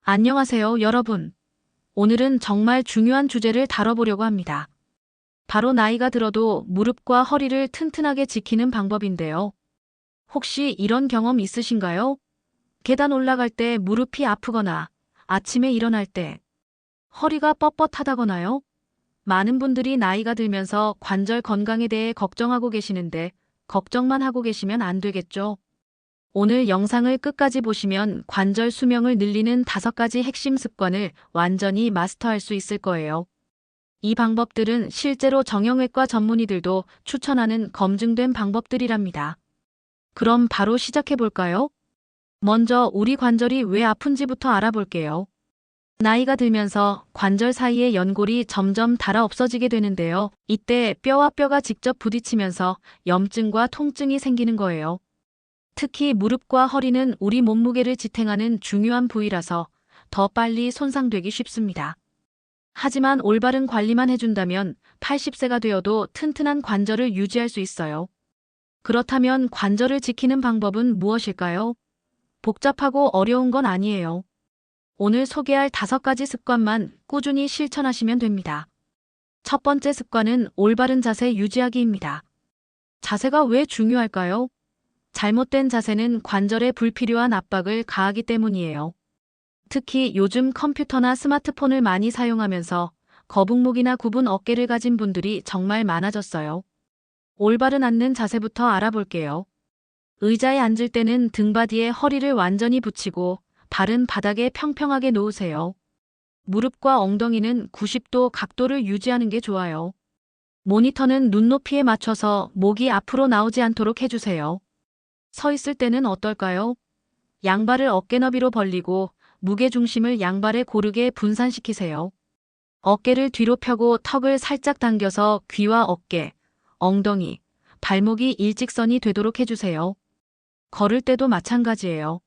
안녕하세요, 여러분. 오늘은 정말 중요한 주제를 다뤄보려고 합니다. 바로 나이가 들어도 무릎과 허리를 튼튼하게 지키는 방법인데요. 혹시 이런 경험 있으신가요? 계단 올라갈 때 무릎이 아프거나 아침에 일어날 때 허리가 뻣뻣하다거나요? 많은 분들이 나이가 들면서 관절 건강에 대해 걱정하고 계시는데 걱정만 하고 계시면 안 되겠죠? 오늘 영상을 끝까지 보시면 관절 수명을 늘리는 5가지 핵심 습관을 완전히 마스터할 수 있을 거예요. 이 방법들은 실제로 정형외과 전문의들도 추천하는 검증된 방법들이랍니다. 그럼 바로 시작해 볼까요? 먼저 우리 관절이 왜 아픈지부터 알아볼게요. 나이가 들면서 관절 사이의 연골이 점점 닳아 없어지게 되는데요. 이때 뼈와 뼈가 직접 부딪히면서 염증과 통증이 생기는 거예요. 특히 무릎과 허리는 우리 몸무게를 지탱하는 중요한 부위라서 더 빨리 손상되기 쉽습니다. 하지만 올바른 관리만 해준다면 80세가 되어도 튼튼한 관절을 유지할 수 있어요. 그렇다면 관절을 지키는 방법은 무엇일까요? 복잡하고 어려운 건 아니에요. 오늘 소개할 5가지 습관만 꾸준히 실천하시면 됩니다. 첫 번째 습관은 올바른 자세 유지하기입니다. 자세가 왜 중요할까요? 잘못된 자세는 관절에 불필요한 압박을 가하기 때문이에요. 특히 요즘 컴퓨터나 스마트폰을 많이 사용하면서 거북목이나 굽은 어깨를 가진 분들이 정말 많아졌어요. 올바른 앉는 자세부터 알아볼게요. 의자에 앉을 때는 등받이에 허리를 완전히 붙이고 발은 바닥에 평평하게 놓으세요. 무릎과 엉덩이는 90도 각도를 유지하는 게 좋아요. 모니터는 눈높이에 맞춰서 목이 앞으로 나오지 않도록 해주세요. 서 있을 때는 어떨까요? 양발을 어깨 너비로 벌리고 무게중심을 양발에 고르게 분산시키세요. 어깨를 뒤로 펴고 턱을 살짝 당겨서 귀와 어깨, 엉덩이, 발목이 일직선이 되도록 해주세요. 걸을 때도 마찬가지예요.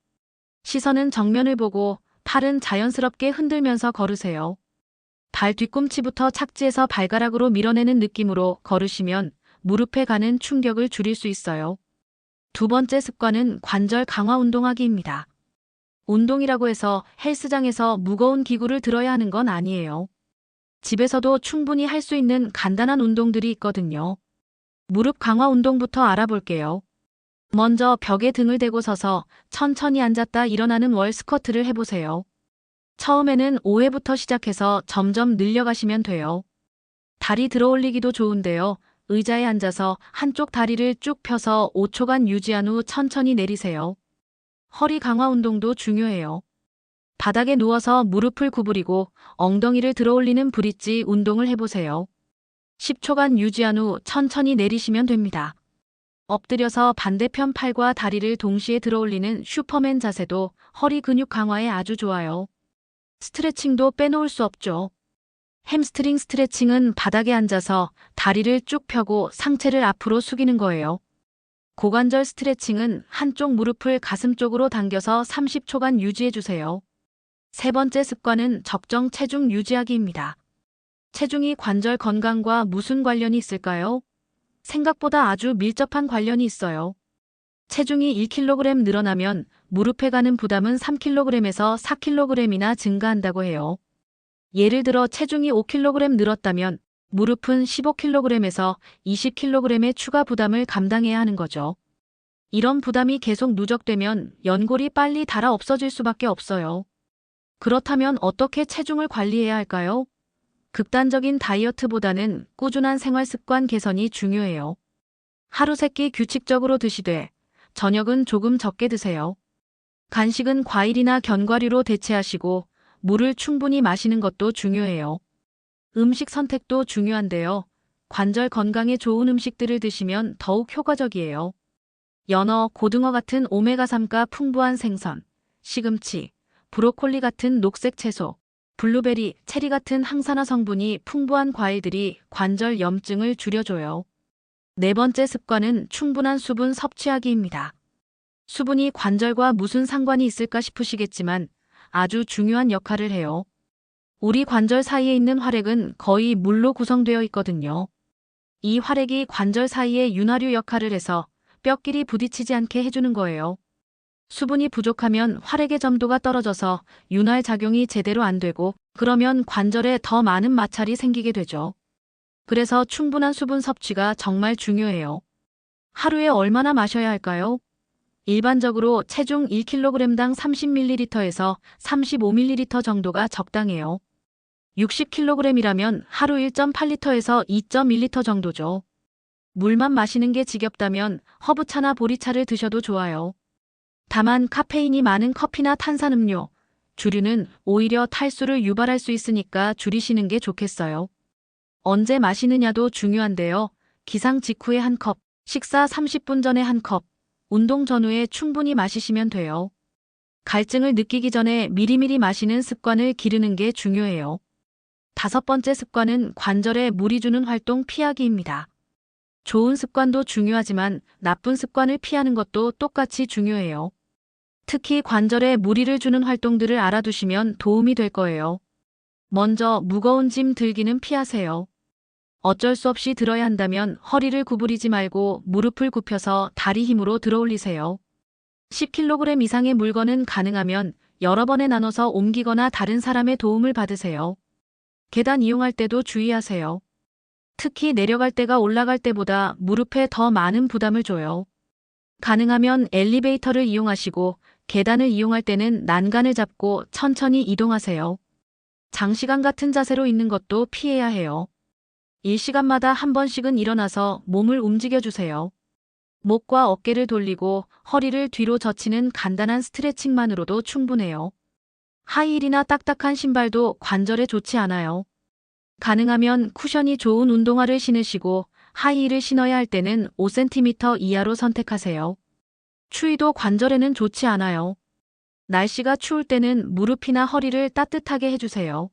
시선은 정면을 보고 팔은 자연스럽게 흔들면서 걸으세요. 발 뒤꿈치부터 착지해서 발가락으로 밀어내는 느낌으로 걸으시면 무릎에 가는 충격을 줄일 수 있어요. 두 번째 습관은 관절 강화 운동하기입니다. 운동이라고 해서 헬스장에서 무거운 기구를 들어야 하는 건 아니에요. 집에서도 충분히 할 수 있는 간단한 운동들이 있거든요. 무릎 강화 운동부터 알아볼게요. 먼저 벽에 등을 대고 서서 천천히 앉았다 일어나는 월 스쿼트를 해보세요. 처음에는 5회부터 시작해서 점점 늘려가시면 돼요. 다리 들어 올리기도 좋은데요. 의자에 앉아서 한쪽 다리를 쭉 펴서 5초간 유지한 후 천천히 내리세요. 허리 강화 운동도 중요해요. 바닥에 누워서 무릎을 구부리고 엉덩이를 들어 올리는 브릿지 운동을 해보세요. 10초간 유지한 후 천천히 내리시면 됩니다. 엎드려서 반대편 팔과 다리를 동시에 들어 올리는 슈퍼맨 자세도 허리 근육 강화에 아주 좋아요. 스트레칭도 빼놓을 수 없죠. 햄스트링 스트레칭은 바닥에 앉아서 다리를 쭉 펴고 상체를 앞으로 숙이는 거예요. 고관절 스트레칭은 한쪽 무릎을 가슴 쪽으로 당겨서 30초간 유지해주세요. 세 번째 습관은 적정 체중 유지하기입니다. 체중이 관절 건강과 무슨 관련이 있을까요? 생각보다 아주 밀접한 관련이 있어요. 체중이 1kg 늘어나면 무릎에 가는 부담은 3kg에서 4kg이나 증가한다고 해요. 예를 들어 체중이 5kg 늘었다면 무릎은 15kg에서 20kg의 추가 부담을 감당해야 하는 거죠. 이런 부담이 계속 누적되면 연골이 빨리 닳아 없어질 수밖에 없어요. 그렇다면 어떻게 체중을 관리해야 할까요? 극단적인 다이어트보다는 꾸준한 생활 습관 개선이 중요해요. 하루 3끼 규칙적으로 드시되 저녁은 조금 적게 드세요. 간식은 과일이나 견과류로 대체하시고 물을 충분히 마시는 것도 중요해요. 음식 선택도 중요한데요. 관절 건강에 좋은 음식들을 드시면 더욱 효과적이에요. 연어, 고등어 같은 오메가3가 풍부한 생선, 시금치, 브로콜리 같은 녹색 채소, 블루베리, 체리 같은 항산화 성분이 풍부한 과일들이 관절 염증을 줄여줘요. 네 번째 습관은 충분한 수분 섭취하기입니다. 수분이 관절과 무슨 상관이 있을까 싶으시겠지만 아주 중요한 역할을 해요. 우리 관절 사이에 있는 활액은 거의 물로 구성되어 있거든요. 이 활액이 관절 사이에 윤활유 역할을 해서 뼈끼리 부딪히지 않게 해주는 거예요. 수분이 부족하면 활액의 점도가 떨어져서 윤활 작용이 제대로 안 되고 그러면 관절에 더 많은 마찰이 생기게 되죠. 그래서 충분한 수분 섭취가 정말 중요해요. 하루에 얼마나 마셔야 할까요? 일반적으로 체중 1kg당 30ml에서 35ml 정도가 적당해요. 60kg이라면 하루 1.8리터에서 2.1리터 정도죠. 물만 마시는 게 지겹다면 허브차나 보리차를 드셔도 좋아요. 다만 카페인이 많은 커피나 탄산음료, 주류는 오히려 탈수를 유발할 수 있으니까 줄이시는 게 좋겠어요. 언제 마시느냐도 중요한데요. 기상 직후에 한 컵, 식사 30분 전에 한 컵, 운동 전후에 충분히 마시시면 돼요. 갈증을 느끼기 전에 미리미리 마시는 습관을 기르는 게 중요해요. 5번째 습관은 관절에 무리 주는 활동 피하기입니다. 좋은 습관도 중요하지만 나쁜 습관을 피하는 것도 똑같이 중요해요. 특히 관절에 무리를 주는 활동들을 알아두시면 도움이 될 거예요. 먼저 무거운 짐 들기는 피하세요. 어쩔 수 없이 들어야 한다면 허리를 구부리지 말고 무릎을 굽혀서 다리 힘으로 들어올리세요. 10kg 이상의 물건은 가능하면 여러 번에 나눠서 옮기거나 다른 사람의 도움을 받으세요. 계단 이용할 때도 주의하세요. 특히 내려갈 때가 올라갈 때보다 무릎에 더 많은 부담을 줘요. 가능하면 엘리베이터를 이용하시고 계단을 이용할 때는 난간을 잡고 천천히 이동하세요. 장시간 같은 자세로 있는 것도 피해야 해요. 일시간마다 한 번씩은 일어나서 몸을 움직여주세요. 목과 어깨를 돌리고 허리를 뒤로 젖히는 간단한 스트레칭만으로도 충분해요. 하이힐이나 딱딱한 신발도 관절에 좋지 않아요. 가능하면 쿠션이 좋은 운동화를 신으시고 하이힐을 신어야 할 때는 5cm 이하로 선택하세요. 추위도 관절에는 좋지 않아요. 날씨가 추울 때는 무릎이나 허리를 따뜻하게 해주세요.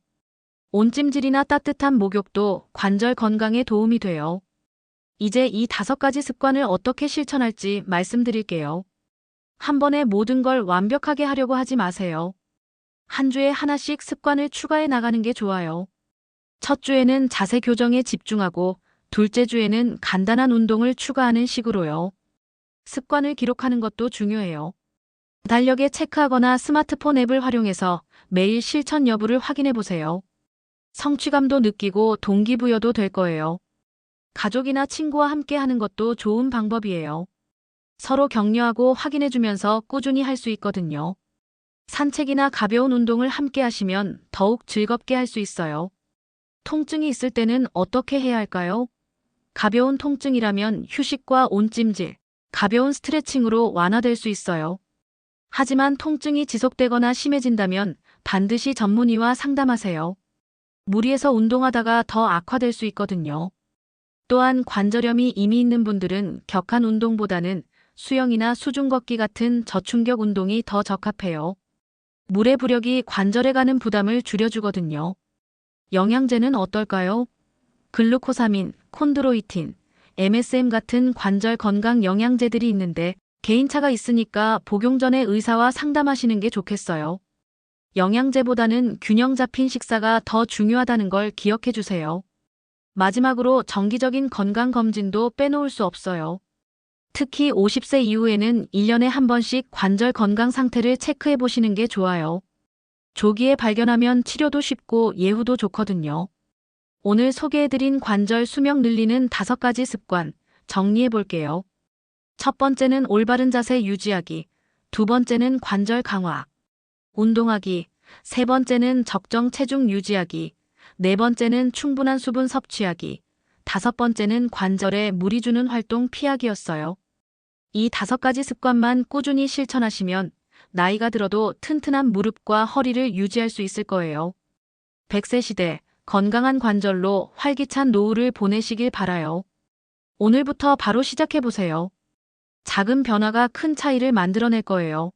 온찜질이나 따뜻한 목욕도 관절 건강에 도움이 돼요. 이제 이 5가지 습관을 어떻게 실천할지 말씀드릴게요. 한 번에 모든 걸 완벽하게 하려고 하지 마세요. 한 주에 하나씩 습관을 추가해 나가는 게 좋아요. 첫 주에는 자세 교정에 집중하고 둘째 주에는 간단한 운동을 추가하는 식으로요. 습관을 기록하는 것도 중요해요. 달력에 체크하거나 스마트폰 앱을 활용해서 매일 실천 여부를 확인해 보세요. 성취감도 느끼고 동기부여도 될 거예요. 가족이나 친구와 함께 하는 것도 좋은 방법이에요. 서로 격려하고 확인해 주면서 꾸준히 할 수 있거든요. 산책이나 가벼운 운동을 함께 하시면 더욱 즐겁게 할 수 있어요. 통증이 있을 때는 어떻게 해야 할까요? 가벼운 통증이라면 휴식과 온찜질, 가벼운 스트레칭으로 완화될 수 있어요. 하지만 통증이 지속되거나 심해진다면 반드시 전문의와 상담하세요. 무리해서 운동하다가 더 악화될 수 있거든요. 또한 관절염이 이미 있는 분들은 격한 운동보다는 수영이나 수중 걷기 같은 저충격 운동이 더 적합해요. 물의 부력이 관절에 가는 부담을 줄여주거든요. 영양제는 어떨까요? 글루코사민, 콘드로이틴, MSM 같은 관절 건강 영양제들이 있는데 개인차가 있으니까 복용 전에 의사와 상담하시는 게 좋겠어요. 영양제보다는 균형 잡힌 식사가 더 중요하다는 걸 기억해 주세요. 마지막으로 정기적인 건강검진도 빼놓을 수 없어요. 특히 50세 이후에는 1년에 한 번씩 관절 건강 상태를 체크해 보시는 게 좋아요. 조기에 발견하면 치료도 쉽고 예후도 좋거든요. 오늘 소개해드린 관절 수명 늘리는 5가지 습관 정리해 볼게요. 첫 번째는 올바른 자세 유지하기, 두 번째는 관절 강화, 운동하기, 세 번째는 적정 체중 유지하기, 네 번째는 충분한 수분 섭취하기, 5번째는 관절에 무리 주는 활동 피하기였어요. 이 5가지 습관만 꾸준히 실천하시면 나이가 들어도 튼튼한 무릎과 허리를 유지할 수 있을 거예요. 100세 시대 건강한 관절로 활기찬 노후를 보내시길 바라요. 오늘부터 바로 시작해보세요. 작은 변화가 큰 차이를 만들어낼 거예요.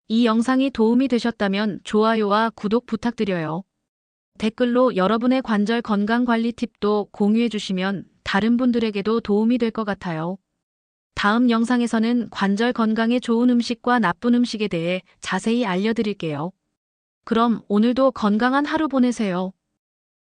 이 영상이 도움이 되셨다면 좋아요와 구독 부탁드려요. 댓글로 여러분의 관절 건강 관리 팁도 공유해 주시면 다른 분들에게도 도움이 될 것 같아요. 다음 영상에서는 관절 건강에 좋은 음식과 나쁜 음식에 대해 자세히 알려드릴게요. 그럼 오늘도 건강한 하루 보내세요.